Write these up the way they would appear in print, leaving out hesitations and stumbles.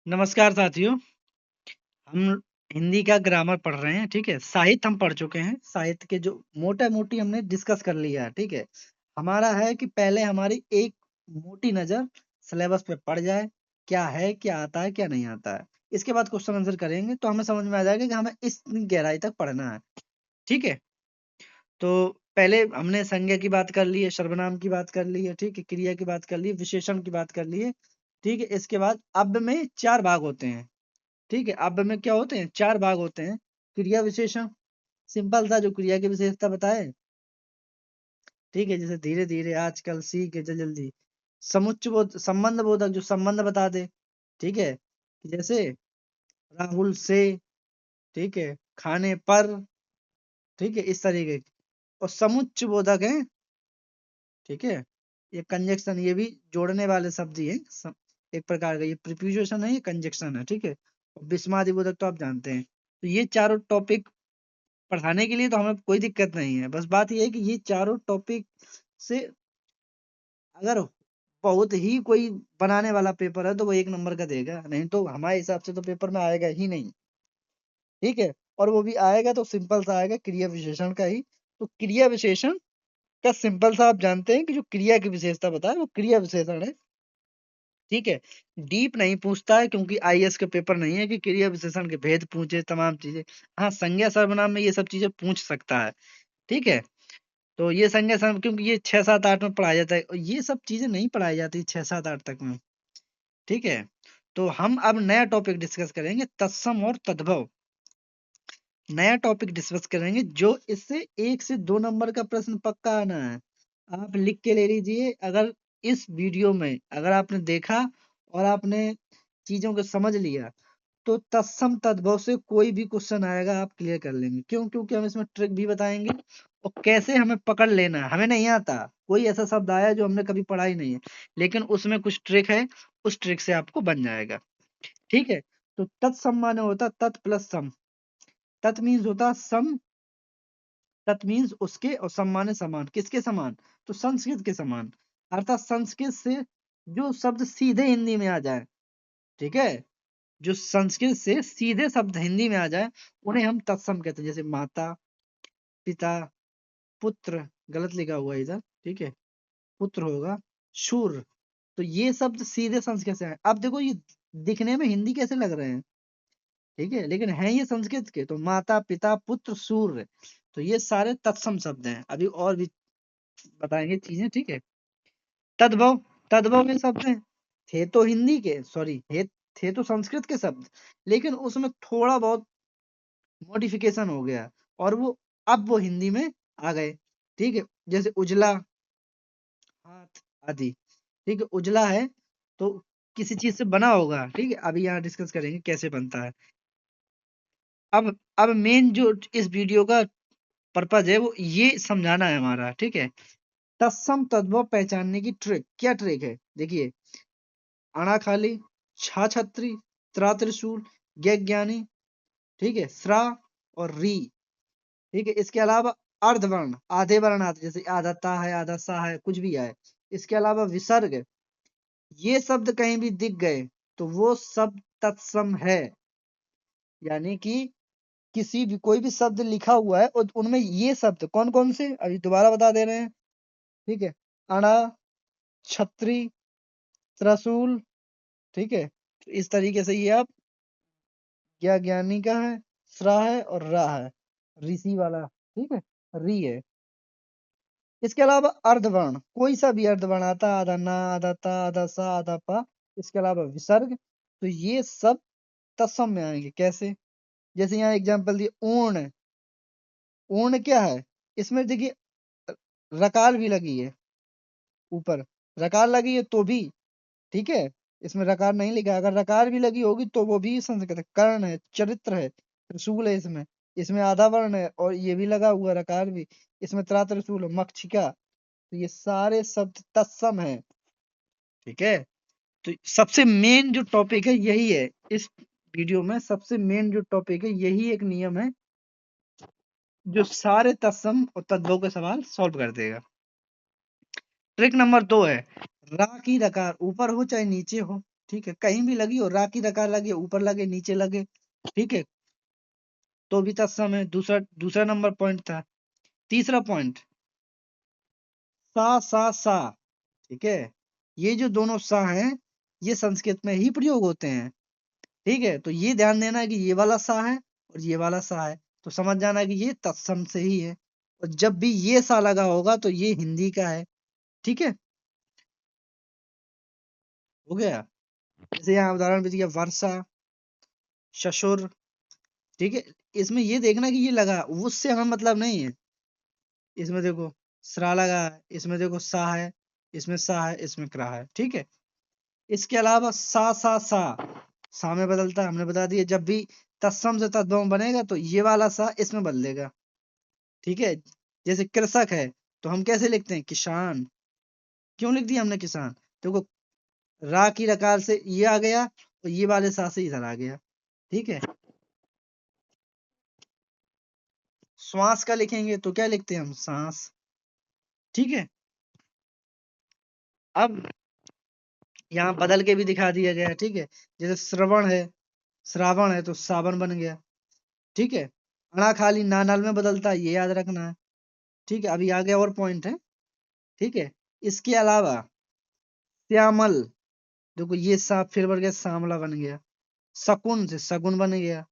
नमस्कार साथियों। हम हिंदी का ग्रामर पढ़ रहे हैं। ठीक है, साहित्य हम पढ़ चुके हैं। साहित्य के जो मोटा मोटी हमने डिस्कस कर लिया है। ठीक है, हमारा है कि पहले हमारी एक मोटी नजर सिलेबस पे पड़ जाए, क्या है, क्या आता है, क्या नहीं आता है। इसके बाद क्वेश्चन आंसर करेंगे तो हमें समझ में आ जाएगा कि हमें इस गहराई तक पढ़ना है। ठीक है, तो पहले हमने संज्ञा की बात कर ली है, सर्वनाम की बात कर ली है, ठीक है, क्रिया की बात कर ली है, विशेषण की बात कर ली है। ठीक है, इसके बाद अब में 4 भाग होते हैं। ठीक है, अब में क्या होते हैं, 4 भाग होते हैं। क्रिया विशेषण, सिंपल सा जो क्रिया की विशेषता बताए। ठीक है, जैसे धीरे धीरे, आजकल, सीख के, जल्दी जल्दी। समुच्चय बोध, संबंध बोधक जो संबंध बता दे। ठीक है, जैसे राहुल से, ठीक है, खाने पर। ठीक है, इस तरीके की। और समुच्चय बोधक है। ठीक है, ये कंजक्शन, ये भी जोड़ने वाले शब्द ही है। एक प्रकार का ये प्रीपोजिशन है, ये कंजक्शन है। ठीक है, और विस्मादि बोधक तो आप जानते हैं। तो ये चारों टॉपिक पढ़ाने के लिए तो हमें कोई दिक्कत नहीं है। बस बात ये है कि ये चारों टॉपिक से अगर बहुत ही कोई बनाने वाला पेपर है तो वो 1 नंबर का देगा, नहीं तो हमारे हिसाब से तो पेपर में आएगा ही नहीं। ठीक है, और वो भी आएगा तो सिंपल सा आएगा, क्रिया विशेषण का ही। तो क्रिया विशेषण का सिंपल सा आप जानते हैं कि जो क्रिया की विशेषता बताए वो क्रिया विशेषण है। ठीक है, डीप नहीं पूछता है क्योंकि आईएएस के पेपर नहीं है कि क्रिया विशेषण के भेद पूछे, तमाम चीजें। हाँ, संज्ञा सर्वनाम में ये सब चीजें पूछ सकता है। ठीक है, तो ये संज्ञा सर्व क्योंकि ये 6, 7, 8 में पढ़ाया जाता है और ये सब चीजें नहीं पढ़ाई जाती 6, 7, 8 तक में। ठीक है, तो हम अब नया टॉपिक डिस्कस करेंगे, तत्सम और तद्भव। नया टॉपिक डिस्कस करेंगे जो इससे 1 से 2 नंबर का प्रश्न पक्का आना है। आप लिख के ले लीजिए। अगर इस वीडियो में अगर आपने देखा और आपने चीजों को समझ लिया तो तत्सम तद्भव से कोई भी क्वेश्चन आएगा आप क्लियर कर लेंगे। क्यों? क्योंकि हम इसमें ट्रिक भी बताएंगे और कैसे हमें पकड़ लेना है। हमें नहीं आता, कोई ऐसा शब्द आया जो हमने कभी पढ़ा ही नहीं है, लेकिन उसमें कुछ ट्रिक है, उस ट्रिक से आपको बन जाएगा। ठीक है, तो तत्सम माने होता तत् प्लस सम। तत् मीन्स होता सम, तत् मीन्स उसके, और सम माने समान। किसके समान? तो संस्कृत के समान। अर्थात संस्कृत से जो शब्द सीधे हिंदी में आ जाए। ठीक है, जो संस्कृत से सीधे शब्द हिंदी में आ जाए उन्हें हम तत्सम कहते हैं। जैसे माता, पिता, पुत्र, गलत लिखा हुआ है इधर। ठीक है, पुत्र होगा, शूर। तो ये शब्द सीधे संस्कृत से आए। अब देखो ये दिखने में हिंदी कैसे लग रहे हैं, ठीक है, लेकिन है ये संस्कृत के। तो माता, पिता, पुत्र, सूर्य, तो ये सारे तत्सम शब्द हैं। अभी और भी बताएंगे चीजें। ठीक है, तद्भव, तद्भव में शब्द हैं, थे तो हिंदी के, सॉरी, थे तो संस्कृत के शब्द, लेकिन उसमें थोड़ा बहुत मॉडिफिकेशन हो गया और वो अब वो हिंदी में आ गए। ठीक है, जैसे उजला, हाथ आदि। ठीक है, उजला है तो किसी चीज से बना होगा। ठीक है, अभी यहाँ डिस्कस करेंगे कैसे बनता है। अब मेन जो इस वीडियो का पर्पज है वो ये समझाना है हमारा। ठीक है, तत्सम तद्भव पहचानने की ट्रिक, क्या ट्रिक है देखिए। अणा खाली, छा छत्री, त्रा त्रिशूल, ज्ञानी। ठीक है, स्रा और री। ठीक है, इसके अलावा अर्धवर्ण, आधे वर्ण आते, जैसे आधा ता है, आधा सा है, कुछ भी है। इसके अलावा विसर्ग, ये शब्द कहीं भी दिख गए तो वो शब्द तत्सम है। यानी कि किसी भी कोई भी शब्द लिखा हुआ है और उनमें ये शब्द कौन कौन से, अभी दोबारा बता दे रहे हैं। ठीक है, अणा, छत्री, त्रिशूल। ठीक है, तो इस तरीके से ये आप ज्ञानी का है, स्रा है और रा है, ऋषि वाला। ठीक है, री है। इसके अलावा अर्धवर्ण, कोई सा भी अर्धवर्ण आता, आधा ना, आधा ता, आधा सा, आधा पा। इसके अलावा विसर्ग, तो ये सब तत्सम में आएंगे। कैसे? जैसे यहाँ एग्जांपल दिए, ऊर्ण। ऊर्ण क्या है? इसमें देखिए रकार भी लगी है, ऊपर रकार लगी है तो भी, ठीक है, इसमें रकार नहीं लिखा है। अगर रकार भी लगी होगी तो वो भी संस्कृत है। कर्ण है, चरित्र है, त्रिशूल है, इसमें इसमें आधा वर्ण है और ये भी लगा हुआ रकार भी। इसमें त्रा त्रिशूल है, मक्षिका। तो ये सारे शब्द तत्सम है। ठीक है, तो सबसे मेन जो टॉपिक है यही है। इस वीडियो में सबसे मेन जो टॉपिक है यही एक नियम है जो सारे तत्सम और तद्भव के सवाल सॉल्व कर देगा। ट्रिक नंबर 2 है, रा की रकार ऊपर हो चाहे नीचे हो। ठीक है, कहीं भी लगी हो, रा की रकार लगे, ऊपर लगे, नीचे लगे, ठीक है, तो भी तत्सम है। दूसरा दूसरा नंबर पॉइंट था। तीसरा पॉइंट, सा, ठीक है, ये जो दोनों सा हैं, ये संस्कृत में ही प्रयोग होते हैं। ठीक है, तो ये ध्यान देना है कि ये वाला सा है और ये वाला सा है, तो समझ जाना कि ये तत्सम से ही है। और जब भी ये सा लगा होगा तो ये हिंदी का है। ठीक है, हो गया। जैसे यहाँ उदाहरण भी दिया, वर्षा, ससुर, ठीक है, इसमें ये देखना कि ये लगा, उससे हमें मतलब नहीं है। इसमें देखो सरा लगा है, इसमें देखो सा है, इसमें सा है, इसमें क्रा है। ठीक है, इसके अलावा सा में बदलता है, हमने बता दिया। जब भी तत्सम से तद्भव बनेगा तो ये वाला सा इसमें बदलेगा। ठीक है, जैसे कृषक है तो हम कैसे लिखते हैं, किसान। क्यों लिख दिया हमने किसान, देखो रा की रकार से ये आ गया और ये वाले सा से इधर आ गया। ठीक है, श्वास का लिखेंगे तो क्या लिखते हैं हम, सांस। ठीक है, अब यहाँ बदल के भी दिखा दिया गया। ठीक है, जैसे श्रावण है तो सावन बन गया। ठीक है, अणा खाली ना नल में बदलता है, ये याद रखना है। ठीक है, अभी आगे और पॉइंट है। ठीक है, इसके अलावा श्यामल, देखो ये सा फिर बढ़ गया, श्यामला बन गया। शकुन से सगुन बन गया।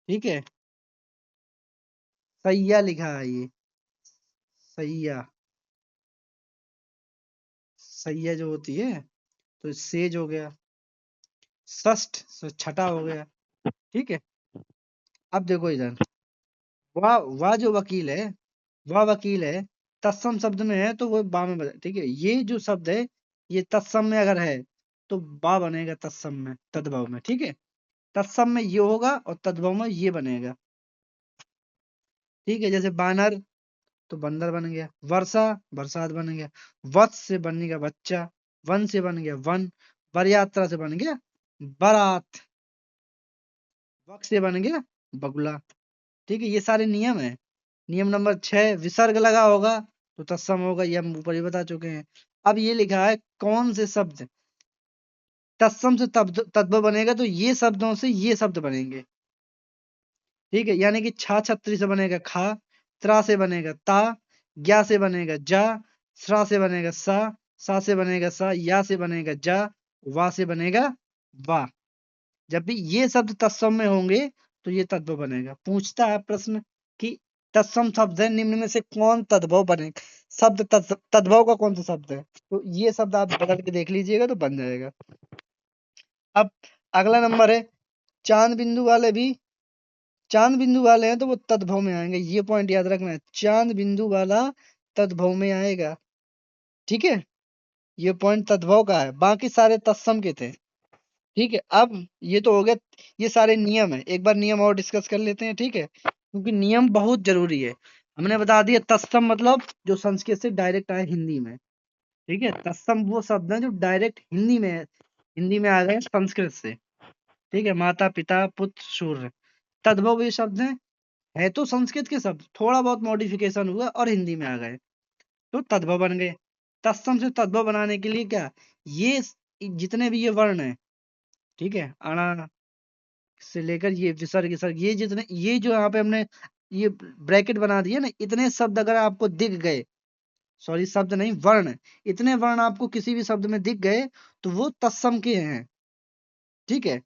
ठीक है, सैया लिखा है ये, सैया, सैया जो होती है तो सेज हो गया। षष्ठ से छठा हो गया। ठीक है, अब देखो इधर, वाह जो वकील है, वह वकील है, तत्सम शब्द में है तो वो बा में बदल। ठीक है, ये जो शब्द है ये तत्सम में अगर है तो बा बनेगा तत्सम में, तद्भव में। ठीक है, तत्सम में ये होगा और तद्भव में ये बनेगा। ठीक है, जैसे बानर तो बंदर बन गया, वर्षा बरसात बन गया, वत्स से बन गया बच्चा, वन से बन गया वन, वर यात्रा से बन गया बारात, वक से बन गया बगुला। ठीक है, ये सारे नियम है। नियम नंबर 6, विसर्ग लगा होगा तो तत्सम होगा, ये हम ऊपर ही बता चुके हैं। अब ये लिखा है कौन से शब्द तत्सम से तद्भव बनेगा, तो ये शब्दों से ये शब्द बनेंगे। ठीक है, यानी कि छा छत्री से बनेगा खा, त्रा से बनेगा ता, ज्ञा से बनेगा जा, श्रा से बनेगा सा से बनेगा सा, या से बनेगा जा, वा से बनेगा वा। जब भी ये शब्द तत्सम में होंगे तो ये तद्भव बनेगा। पूछता है प्रश्न कि तत्सम शब्द है निम्न में से कौन तद्भव बनेगा, शब्द तद्भव का कौन सा शब्द है, तो ये शब्द आप बदल के देख लीजिएगा तो बन जाएगा। अब अगला नंबर है, चांद बिंदु वाले भी, चांद बिंदु वाले हैं तो वो तद्भव में आएंगे, ये पॉइंट याद रखना है, चांद बिंदु वाला तद्भव में आएगा। ठीक है, ये पॉइंट तद्भव का है, बाकी सारे तत्सम के थे। ठीक है, अब ये तो हो गया, ये सारे नियम है। एक बार नियम और डिस्कस कर लेते हैं। ठीक है, क्योंकि नियम बहुत जरूरी है। हमने बता दिया तत्सम मतलब जो संस्कृत से डायरेक्ट आए हिंदी में। ठीक है, तत्सम वो शब्द है जो डायरेक्ट हिंदी में है, हिंदी में आ गए संस्कृत से। ठीक है, माता पिता पुत्र सूर्य, तद्भव ये शब्द है तो संस्कृत के शब्द, थोड़ा बहुत मॉडिफिकेशन हुआ और हिंदी में आ गए तो तद्भव बन गए। तत्सम से तद्भव बनाने के लिए क्या, ये जितने भी ये वर्ण है, ठीक है, अणा से लेकर ये विसर्ग विसर्ग, ये जितने, ये जो यहाँ पे हमने ये ब्रैकेट बना दिया ना, इतने शब्द अगर आपको दिख गए, सॉरी शब्द नहीं वर्ण, इतने वर्ण आपको किसी भी शब्द में दिख गए तो वो तत्सम के हैं। ठीक है,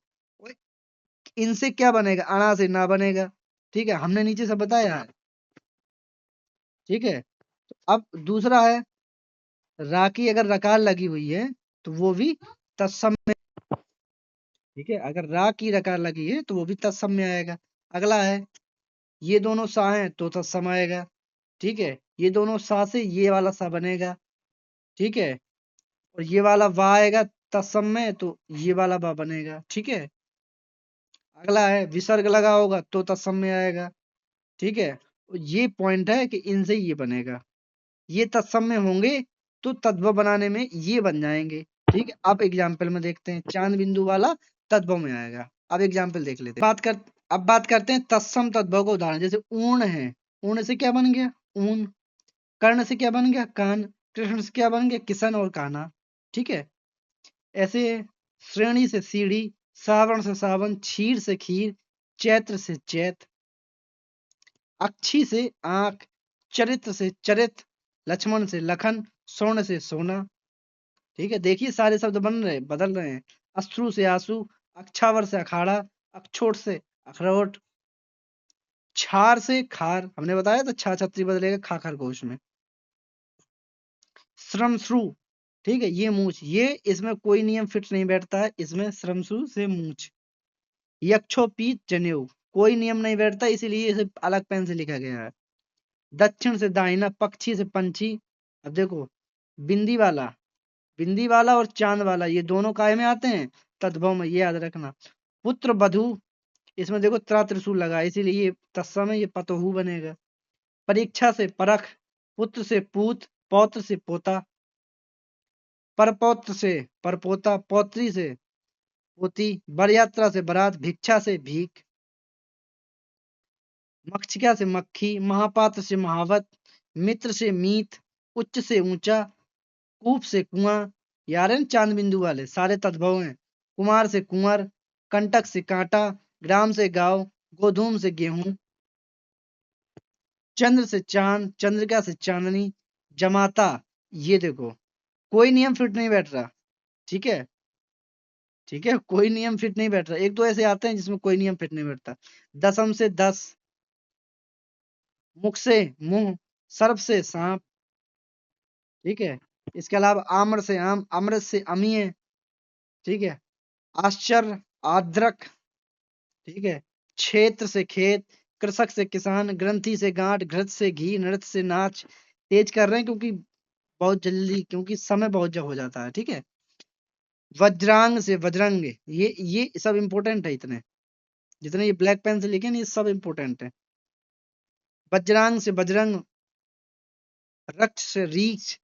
इनसे क्या बनेगा, अणा से ना बनेगा। ठीक है, हमने नीचे से बताया है। ठीक है, तो अब दूसरा है, रा की अगर रकार लगी हुई है तो वो भी तत्सम में। ठीक है, अगर रा की रकार लगी है तो वो भी तत्सम में आएगा। अगला है, ये दोनों सा हैं तो तत्सम आएगा। ठीक है, ये दोनों सा से ये वाला सा बनेगा। ठीक है, और ये वाला वा आएगा तत्सम में तो ये वाला बा बनेगा। ठीक है, अगला है, विसर्ग लगा होगा तो तत्सम में आएगा। ठीक है, और ये पॉइंट है कि इनसे ये बनेगा, ये तत्सम में होंगे तो तद्भव बनाने में ये बन जाएंगे। ठीक है, अब एग्जाम्पल में देखते हैं, चांद बिंदु वाला तद्भव में आएगा। अब एग्जाम्पल देख लेते हैं। अब बात करते हैं तत्सम तद्भव का उदाहरण। जैसे ऊन है, ऊन से क्या बन गया ऊन, कर्ण से क्या बन गया कान, कृष्ण से क्या बन गया किशन और कान्हा। ठीक है, ऐसे श्रेणी से सीढ़ी, सावण से सावन, क्षीर से खीर, चैत्र से चैत, अक्षी से आंख, चरित्र से चरित, लक्ष्मण से लखन, स्वर्ण से सोना। ठीक है, देखिए सारे शब्द बदल रहे हैं। अश्रु से आंसू, अक्षावर से अखाड़ा, अक्षोट से अखरोट, क्षार से खार, हमने बताया था छा छतरी बदलेगा खा खरगोश में। श्रमश्रु, ठीक है, ये मूछ, ये इसमें कोई नियम फिट नहीं बैठता है, इसमें श्रमश्रु से मूछ। यक्षोपीत जनेऊ, कोई नियम नहीं बैठता, इसीलिए इसे अलग पेन से लिखा गया है। दक्षिण से दाहिना, पक्षी से पंछी। अब देखो, बिंदी वाला, बिंदी वाला और चांद वाला ये दोनों काय में आते हैं, तद्भव में, ये याद रखना। पुत्र बधू, इसमें देखो त्रा त्रिशूल लगा है, इसीलिए ये तत्सम में ये पतोहू बनेगा। परीक्षा से परख, पुत्र से पूत, पौत्र से पोता, परपौत्र से परपोता, पौत्री से पोती, बर यात्रा से बारात, भिक्षा से भीख, मक्षिका से मक्खी, महापात्र से महावत, मित्र से मीत, उच्च से ऊंचा, कूप से कुआं, यार है ना चांद बिंदु वाले सारे तद्भव हैं। कुमार से कुंवर, कंटक से कांटा, ग्राम से गांव, गोधूम से गेहूं, चंद्र से चांद, चंद्रिका से चांदनी, जमाता, ये देखो कोई नियम फिट नहीं बैठ रहा। ठीक है, ठीक है, कोई नियम फिट नहीं बैठ रहा, एक दो ऐसे आते हैं जिसमें कोई नियम फिट नहीं बैठता। दसम से 10, मुख से मुंह, सर्प से सांप। ठीक है, इसके अलावा आम्र से आम, अमृत से अमीय। ठीक है, आश्चर्य, आद्रक। ठीक है, क्षेत्र से खेत, कृषक से किसान, ग्रंथि से गांठ, घृत से घी, नृत्य से नाच। तेज कर रहे हैं क्योंकि बहुत जल्दी, क्योंकि समय बहुत जब हो जाता है। ठीक है, वज्रांग से वज्रंग, ये सब इंपॉर्टेंट है, इतने जितने ये ब्लैक पेन से लिखे ना, ये सब इंपॉर्टेंट है। वज्रांग से बजरंग, रक्ष से रीछ,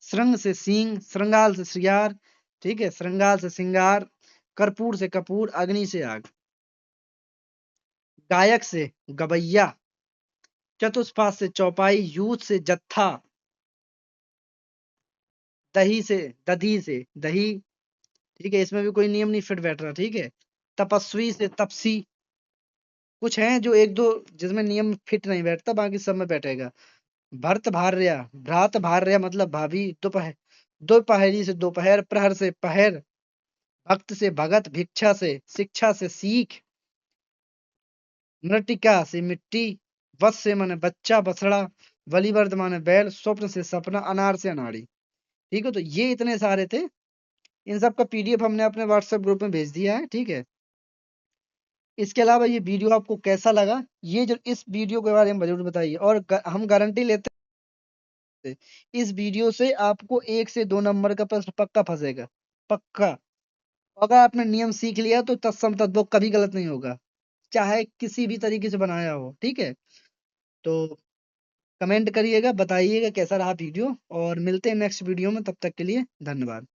श्रृंग से सींग, श्रृंगाल से श्रृंगार। ठीक है, श्रृंगाल से श्रृंगार, कर्पूर से कपूर, अग्नि से आग, गायक से गवैया, चतुष्पाद से चौपाई, यूथ से जत्था, दही से दधी से दही। ठीक है, इसमें भी कोई नियम नहीं फिट बैठ रहा। ठीक है, तपस्वी से तपसी, कुछ हैं जो एक दो जिसमें नियम फिट नहीं बैठता, बाकी सब में बैठेगा। भर्त भार्या, भ्रात भार्या मतलब भाभी, दोपहर, दोपहरी से दोपहर, प्रहर से पहर, भक्त से भगत, भिक्षा से शिक्षा से सीख, मृतिका से मिट्टी, वत्स से माने बच्चा बछड़ा, बलिवर्द माने बैल, स्वप्न से सपना, अनार से अनाड़ी। ठीक है, तो ये इतने सारे थे, इन सब का पीडीएफ हमने अपने व्हाट्सएप ग्रुप में भेज दिया है। ठीक है, इसके अलावा ये वीडियो आपको कैसा लगा, ये जो इस वीडियो के बारे में जरूर बताइए, और हम गारंटी लेते हैं इस वीडियो से आपको 1 से 2 नंबर का प्रश्न पक्का फंसेगा, पक्का। अगर आपने नियम सीख लिया तो तत्सम तद्भव कभी गलत नहीं होगा, चाहे किसी भी तरीके से बनाया हो। ठीक है, तो कमेंट करिएगा, बताइएगा कैसा रहा वीडियो, और मिलते हैं नेक्स्ट वीडियो में, तब तक के लिए धन्यवाद।